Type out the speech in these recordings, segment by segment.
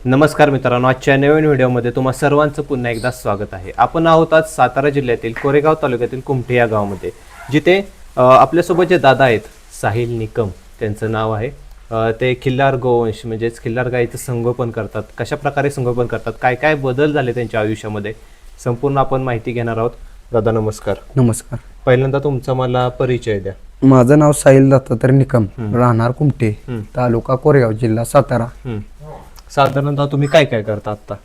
नमस्कार मित्रांनो, आजच्या नवीन व्हिडिओमध्ये तुम्हा सर्वांचं पुन्हा एकदा स्वागत आहे. आपण आहोत आज सातारा जिल्ह्यातील कोरेगाव तालुक्यातील कुमठे या गावामध्ये, जिथे आपल्यासोबत जे दादा आहेत साहिल निकम त्यांचं नाव आहे. ते खिल्लार गोवंश म्हणजेच खिल्लार गाईचं संगोपन करतात. कशा प्रकारे संगोपन करतात, काय काय बदल झाले त्यांच्या आयुष्यामध्ये, संपूर्ण आपण माहिती घेणार आहोत. दादा नमस्कार. नमस्कार. पहिल्यांदा तुमचा मला परिचय द्या. माझं नाव साहिल दत्तात्रय निकम, राहणार कुमठे, तालुका कोरेगाव, जिल्हा सातारा. साधारणतः तुम्ही काय काय करता आता?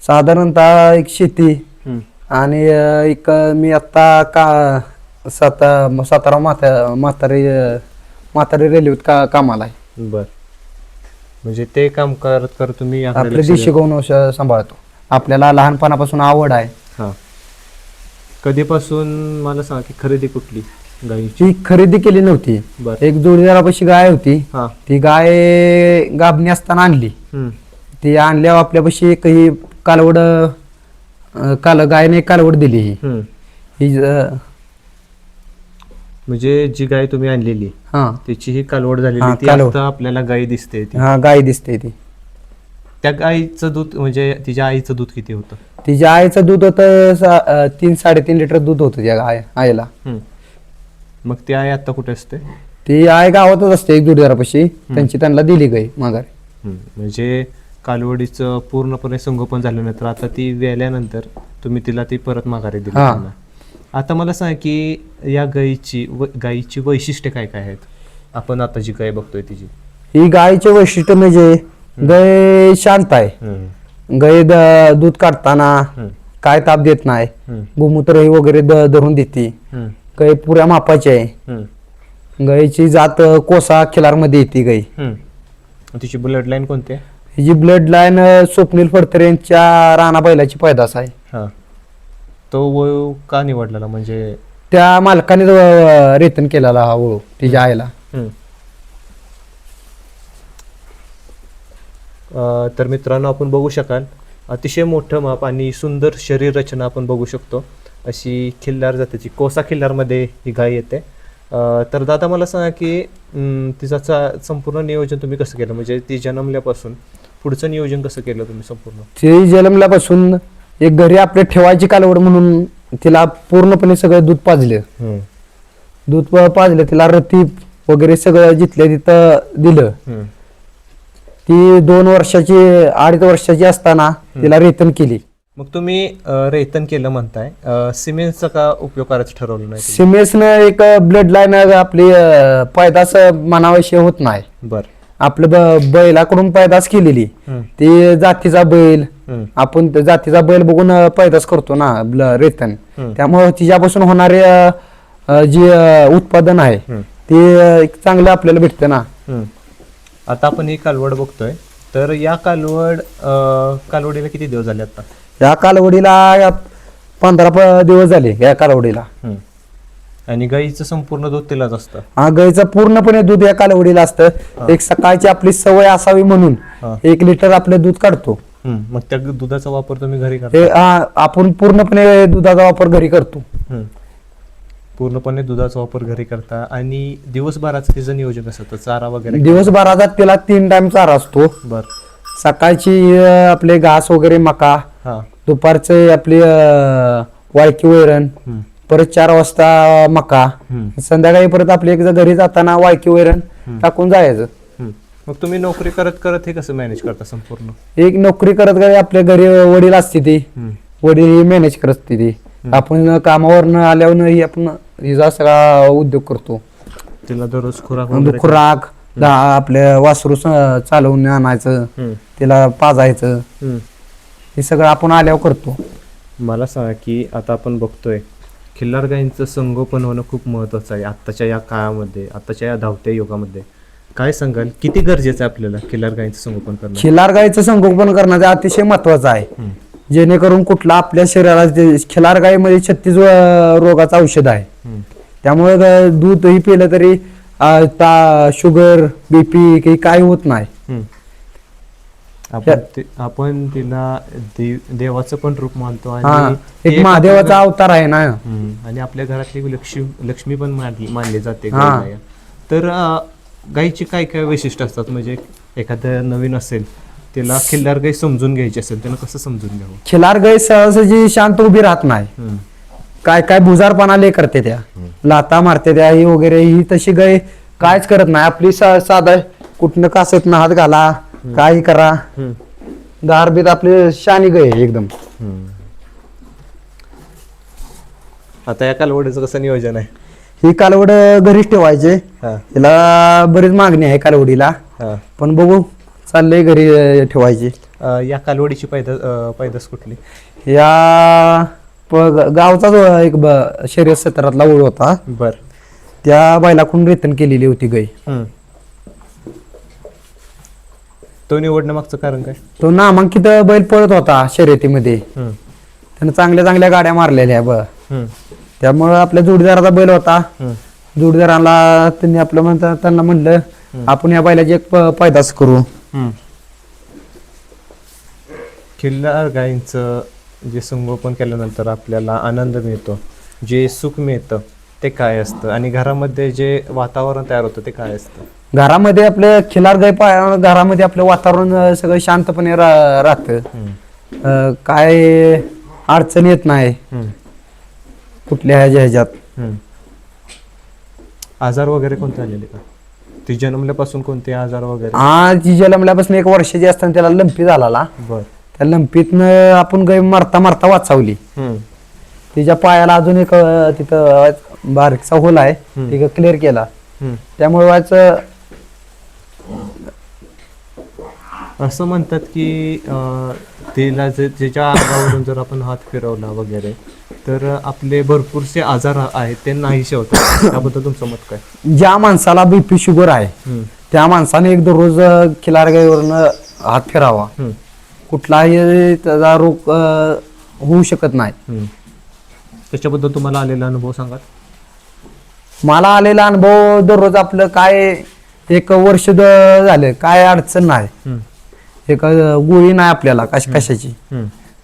साधारणतः एक शेती आणि एक मी आता सातारा म्हातारी रेल्वेत कामाला आहे. बर, म्हणजे ते काम करत करत तुम्ही आपले देशी गोवंश सांभाळतो. आपल्याला लहानपणापासून आवड आहे. हा, कधीपासून मला सांगा की खरेदी कुठली गायीची? ती खरेदी केली नव्हती. एक जोडीदारापाशी गाय होती. ती गाय गाभणी असताना आणली. ती आणल्यावर आपल्यापाशी एक ही कालवड गायने कालवड दिली. ही म्हणजे जी गाय तुम्ही आणलेली त्याची ही कालवड झालेली ती आता आपल्याला गाय दिसते. हा, गाय दिसते ती. त्या गायीचं दूध म्हणजे तिच्या आईचं दूध किती होतं? तिच्या आईचं दूध होतं 3-3.5 लिटर दूध होतं त्या आईला. मग ती आई आता कुठे असते? ती आई गावातच असते एक जोडीदारापाशी. त्यांना दिली गाय माघारी. म्हणजे कालवडीचं पूर्णपणे संगोपन झाल्यानंतर आता ती वेल्यानंतर तुम्ही तिला ती परत माघारी दिली. आता मला सांग की या गायीची वैशिष्ट्य काय काय आहेत? आपण आता जी गाय बघतोय तिची, ही गायीचे वैशिष्ट्य म्हणजे गाय शांत आहे. गाय दूध काढताना काय ताप देत नाही. गोमूत्र वगैरे धरून देते. गाय पुऱ्या मापाची आहे. गायीची जात कोसा खिलार मध्ये येते गाय. तिची ब्लड लाईन कोणती आहे? हिची ब्लड लाईन स्वप्नील फडतरे यांच्या राणा बैलाची पैदास आहे. हा, तो वळू का निवडलेला? म्हणजे त्या मालकाने रेतन केलेला हा वळू तिच्या आईला. तर मित्रांनो, आपण बघू शकाल अतिशय मोठं माप आणि सुंदर शरीर रचना आपण बघू शकतो. अशी खिल्लार जातीची कोसा खिल्लार मध्ये ही गाय येते. तर दादा मला सांगा की तिचा संपूर्ण नियोजन तुम्ही कसं केलं? म्हणजे ती जन्मल्यापासून पुढचं नियोजन कसं केलं तुम्ही संपूर्ण? ती जन्मल्यापासून एक घरी आपले ठेवायची कालवड म्हणून तिला पूर्णपणे सगळं दूध पाजले. तिला रतीब वगैरे सगळं जिथल्या तिथं दिलं. ती 2-2.5 वर्षाची असताना तिला रेतन केली. मग तुम्ही रेतन केलं म्हणताय, सिमेंटचा का उपयोग करायचं ठरवलं नाही? सिमेंटनं एक ब्लड लाईन आपली पैदास मनाविषयी होत नाही. बर, आपलं बैलाकडून पैदास केलेली ती जातीचा बैल, आपण जातीचा बैल बघून पैदास करतो ना रेतन. त्यामुळे तिच्यापासून होणारे जे उत्पादन आहे ते चांगलं आपल्याला भेटतं ना. आता आपण ही कालवड बघतोय, तर या कालवडीला किती दिवस झाले आता? या कालवडीला 15 दिवस झाले या कालवडीला. आणि गाईचं संपूर्ण दूध तिलाच असतं? हा, गाईचं पूर्णपणे दूध या कालवडीला असतं. एक सकाळची आपली सवय असावी म्हणून 1 लिटर आपलं दूध काढतो. मग त्या दुधाचा वापर तुम्ही घरी करता? आपण पूर्णपणे दुधाचा वापर घरी करतो. पूर्णपणे दुधाचा वापर घरी करता. आणि दिवसभराचं तिचं नियोजन कसं होतं? चारा वगैरे? दिवसभराचा तिला 3 टाइम चारा असतो. बर, सकाळची आपले घास वगैरे मका, दुपारचे आपली वाळकी वैरण, परत 4 वाजता मका, संध्याकाळी परत आपली घरी जाताना वाळकी वैरण टाकून जायचं. मग तुम्ही नोकरी करत करत हे कसं मॅनेज करता संपूर्ण? एक नोकरी करत करत आपल्या घरी वडील असते ती, वडील मॅनेज करत असते ती. आपण कामावर आल्यावर आपण हिचा सगळा उद्योग करतो. तिला दररोज खुराक आपल्या वासरू चालवून आणायचं, तिला पाजायचं, हे सगळं आपण आल्यावर करतो. मला सांगा की आता आपण बघतोय खिल्लार गायींचं संगोपन होणं खूप महत्वाचं आहे आत्ताच्या या काळामध्ये, आत्ताच्या या धावत्या युगामध्ये. काय सांगाल, किती गरजेचं आहे आपल्याला खिल्लार गायींचं संगोपन करणं? खिल्लार गायीचं संगोपन करणं अतिशय महत्वाचं आहे, जेणेकरून कुठला आपल्या शरीरात खिल्लार गायीमध्ये 36 रोगाचं औषध आहे. त्यामुळे दूध ही पिलं तरी शुगर, बीपी काही होत नाही. आपण तिला देवाचं पण रूप मानतो आणि एक महादेवाचा अवतार आहे ना. आणि आपल्या घरातली लक्ष्मी पण मानली जाते. तर गायीची काय काय वैशिष्ट्य असतात? म्हणजे एखादं नवीन असेल त्याला खिल्लार गाय समजून घ्यायची असेल त्यानं कसं समजून घ्यावं? खिलार गाय सहजासहजी शांत उभी राहत नाही. काय काय बुजारपणा लय करते त्या, लाता मारते त्या ही वगैरे. ही तशी गाय कायच करत नाही. आपली साधा कुठनं कासत ना हात घाला, काही करा, दारबीत आपली शानी गाय आहे एकदम. आता या कालवडीचं कसं नियोजन आहे? ही कालवड घरीच ठेवायचे. हा, हिला बरीच मागणी आहे कालवडीला, हा. पण बघू चाललंय घरी ठेवायची. या कालवडीची पैदास कुठली? या गावचा जो एक शर्यत क्षेत्रातला ओळ होता, बर. त्या बैलाकडून रेतन केलेली होती गाय. तो निवडणं मागचं कारण काय? तो नामांकित बैल पळत होता शर्यतीमध्ये, त्यानं चांगल्या चांगल्या गाड्या मारलेल्या त्यामुळं आपल्या जोडीदाराचा बैल होता. जोडीदाराला त्यांनी आपलं त्यांना म्हणलं आपण या बैलाची एक पैदास करू. खिल्लार गायींचं जे संगोपन केल्यानंतर आपल्याला आनंद मिळतो, जे सुख मिळतं ते काय असतं, आणि घरामध्ये जे वातावरण तयार होतं ते काय असतं? घरामध्ये आपलं खिलार गाय पाळल्यावर घरामध्ये आपलं वातावरण सगळं शांतपणे राहतं. काय अडचण येत नाही कुठल्या ह्याच्यात. आजार वगैरे कोणते आलेले का? ती जन्मल्यापासून कोणते आजार वगैरे? ती जन्मल्यापासून 1 वर्षाची असताना त्याला लंपी झाला. बर. त्या लंपीतनं आपण गाय मारता मारता वाचवली. तिच्या पायाला अजून एक तिथं बारीकसा होल आहे, ते क्लिअर केला. त्यामुळे असं म्हणतात की तिला त्याच्या अंगावरून जर आपण हात फिरवला वगैरे तर आपले भरपूरसे आजार आहेत ते नाहीसे होतात. त्याबद्दल तुमचं मत काय? ज्या माणसाला BP शुगर आहे त्या माणसाने एक दररोज खिलार गायीवरून हात फिरावा. कुठलाही त्याचा रोग होऊ शकत नाही. त्याच्याबद्दल तुम्हाला आलेला अनुभव सांगा. मला आलेला अनुभव दररोज आपलं काय 1 वर्ष झालं काय अडचण नाही. एक गोळी नाही आपल्याला कशाची,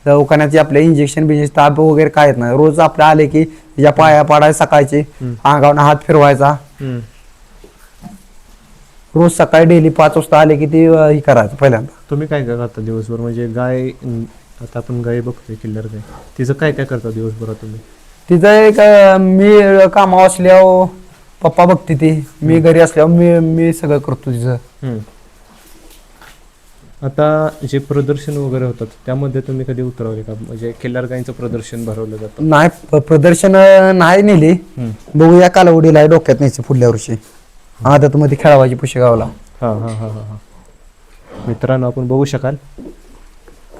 दवाखान्याची आपल्या इंजेक्शन बिजेक्शन ताप वगैरे काय नाही. रोज आपल्या आले की तिच्या पाया पाडाय सकाळची, अंगावर हात फिरवायचा. रोज सकाळी डेली 5 वाजता आले की ती ही करायचं पहिल्यांदा. तुम्ही काय काय करता दिवसभर? म्हणजे गाय, आता आपण गाय बघतोय खिल्लार गाय, तिचं काय काय करता दिवसभरात तुम्ही? तिचं एक मी कामावर असल्यावर पप्पा बघते ती, मी घरी असल्यावर मी सगळं करतो तिचं. आता जे प्रदर्शन वगैरे होतात त्यामध्ये तुम्ही कधी उतरवले का? म्हणजे खिल्लार गायींचं प्रदर्शन भरवलं जातं? नाही, प्रदर्शन नाही नेली. बघूया कालवडीला डोक्यात न्यायचं पुढल्या वर्षी आदत मध्ये खेळावायची पुशेगावला. हा हा हा हा. मित्रांनो, आपण बघू शकाल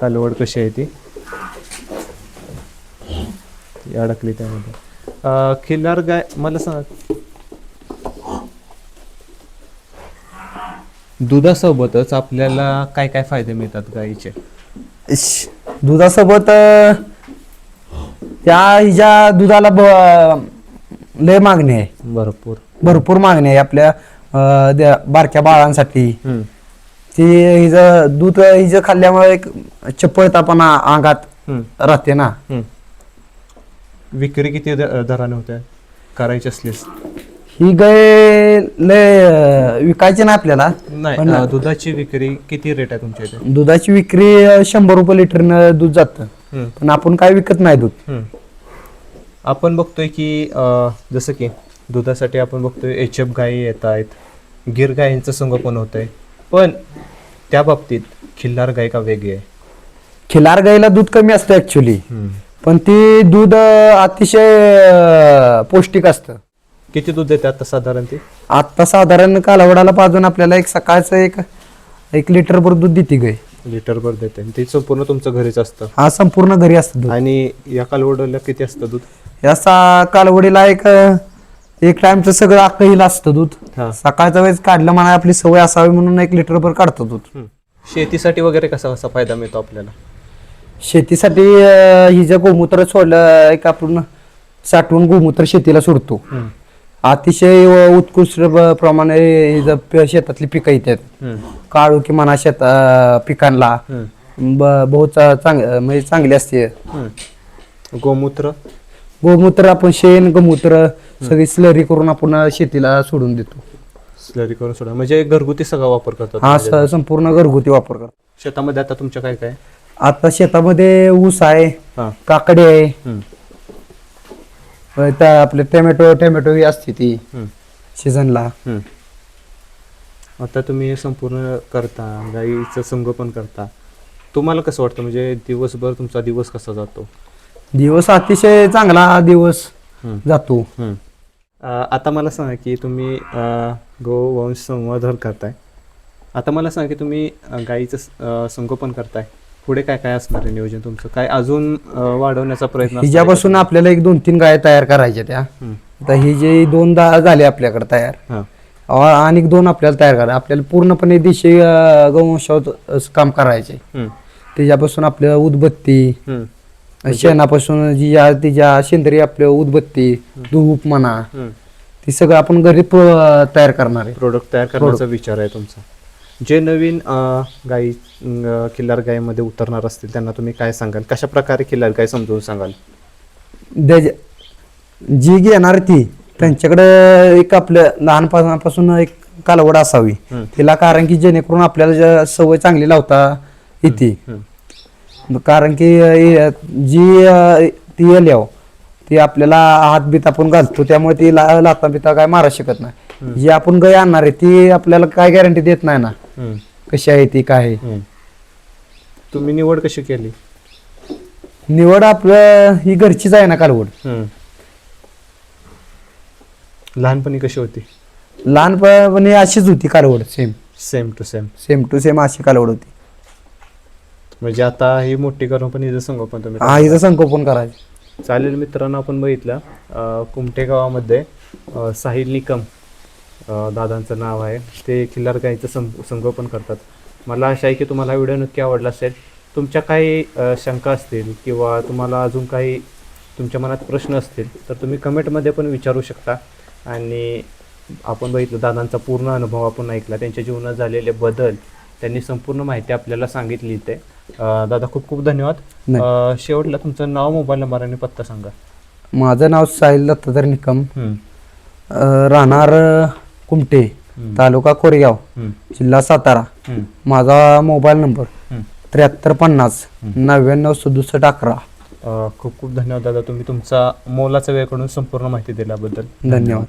कालवड कशी आहे ती अडकली त्यामध्ये. खिल्लार गाय मला सांगा, दुधासोबतच आपल्याला काय काय फायदे मिळतात गायीचे? दुधासोबत त्या हिच्या दुधाला लय मागणी आहे. भरपूर मागणी आहे आपल्या बारक्या बाळांसाठी. ती हिचं दूध हिचं खाल्ल्यामुळे एक चपळतापणा अंगात राहते ना. विक्री किती दराने होते करायची असलीस? ही गाय लय विकायची ना आपल्याला. नाही, दुधाची विक्री किती रेट आहे तुमच्या इथे? दुधाची विक्री 100 रुपये लिटरनं दूध जातं, पण आपण काय विकत नाही दूध. आपण बघतोय की जसं की दुधासाठी आपण बघतोय HF गायी येत आहेत, गिर गायींचं संगोपन होतंय, पण त्या बाबतीत खिल्लार गाय का वेगळी आहे? खिलार गायीला दूध कमी असतं ऍक्च्युली, पण ती दूध अतिशय पौष्टिक असतं. किती दूध देते आता साधारण ती? आता साधारण कालवडाला पाजून आपल्याला एक सकाळचं एक लिटर भर दूध देते गाय. लिटरभर देते. ते संपूर्ण तुमचं घरीच असतं? हा, संपूर्ण घरी असतं दूध. आणि या कालवडीला किती असतं दूध? या कालवडीला एक टाइमचं सगळं अख्खं असतं दूध. सकाळच्या वेळेस काढलं म्हणा, आपली सवय असावी म्हणून 1 लिटर भर काढतो दूध. शेतीसाठी वगैरे कसा कसा फायदा मिळतो आपल्याला? शेतीसाठी हिचं गोमूत्र सोडलं एक आपण साठवून गोमूत्र शेतीला सोडतो. अतिशय उत्कृष्ट प्रमाणे शेतातली पिकं येतात. काळू की म्हणा पिकांना बहुत म्हणजे चांगली असते. गोमूत्र आपण शेण गोमूत्र सगळी स्लरी करून आपण शेतीला सोडून देतो. स्लरी करून सोडा म्हणजे घरगुती सगळा वापर करतात? हा, संपूर्ण घरगुती वापर करतो. शेतामध्ये आता तुमच्या काय काय? आता शेतामध्ये ऊस आहे, हा. काकडी आहे, हम्म. आपले टोमॅटो ही असते ती हम्म. सीझनला. हम्म. आता तुम्ही हे संपूर्ण करता, गाईचं संगोपन करता, तुम्हाला कसं वाटतं म्हणजे दिवसभर तुमचा दिवस कसा जातो? दिवस अतिशय चांगला दिवस जातो. आता मला सांगा की तुम्ही गोवंश संवर्धन करताय, आता मला सांगा की तुम्ही गाईचं संगोपन करताय, पुढे काय काय असणार आहे नियोजन तुमचं? काय अजून वाढवण्याचा प्रयत्न असणार आहे का? हिच्यापासून आपल्याला 1-2-3 गाय तयार करायच्या त्या. हम्म. आता ही जे 2 झाले आपल्याकडे तयार, हां. आणि 2 आपल्याला तयार करा. आपल्याला पूर्णपणे देशी गोवंशावर काम करायचे. त्याच्यापासून आपल्याला उदबत्ती, शेणापासून तिच्या सेंद्रिय आपल्या उदबत्ती, धूप म्हणा, ती सगळं आपण घरी तयार करणार आहे. प्रोडक्ट तयार करण्याचा विचार आहे तुमचा. जे नवीन गाई खिल्लार गायीमध्ये उतरणार असतील त्यांना तुम्ही काय सांगाल? कशा प्रकारे खिल्लार गाय समजून सांगाल? जी घेणार ती त्यांच्याकडे एक आपल्या लहानपणापासून एक कालवड असावी तिला, कारण की जेणेकरून आपल्याला सवय चांगली लावता येते. कारण की जी ती आल्यावर ती आपल्याला हातबीत आपण घालतो, त्यामुळे ती लाता बिता काय मारा शकत नाही. जी आपण गाय आणणार आहे ती आपल्याला काय गॅरंटी देत नाही ना कशी आहे ती काय आहे. तुम्ही निवड कशी केली? निवड आपलं ही घरचीच आहे ना कालवड. लहानपणी कशी होती? लहानपणी अशीच होती कालवड, सेम टू सेम अशी कालवड होती. म्हणजे आता ही मोठी करून पण हिचं संगोपन तुम्ही हा, हिचं संगोपन करायचं. चालेल. मित्रांनो, आपण बघितलं कुमठे गावामध्ये साहिल निकम दादांचं नाव आहे, ते खिल्लार गाईचं संगोपन करतात. मला आशा आहे की तुम्हाला हा व्हिडिओ नक्की आवडला असेल. तुमच्या काही शंका असतील किंवा तुम्हाला अजून काही तुमच्या मनात प्रश्न असतील तर तुम्ही कमेंटमध्ये पण विचारू शकता. आणि आपण बघितलं दादांचा पूर्ण अनुभव आपण ऐकला, त्यांच्या जीवनात झालेले बदल त्यांनी संपूर्ण माहिती आपल्याला सांगितली इथे. दादा खूप खूप धन्यवाद. शेवटला तुमचं नाव, मोबाईल नंबर आणि पत्ता सांगा. माझं नाव साहिल दत्तात्रय निकम, राहणार कुमठे, तालुका कोरेगाव, जिल्हा सातारा. माझा मोबाईल नंबर 7350 9967 11. खूप खूप धन्यवाद दादा, तुम्ही तुमचा मोलाचा वेळ काढून संपूर्ण माहिती दिल्याबद्दल. धन्यवाद.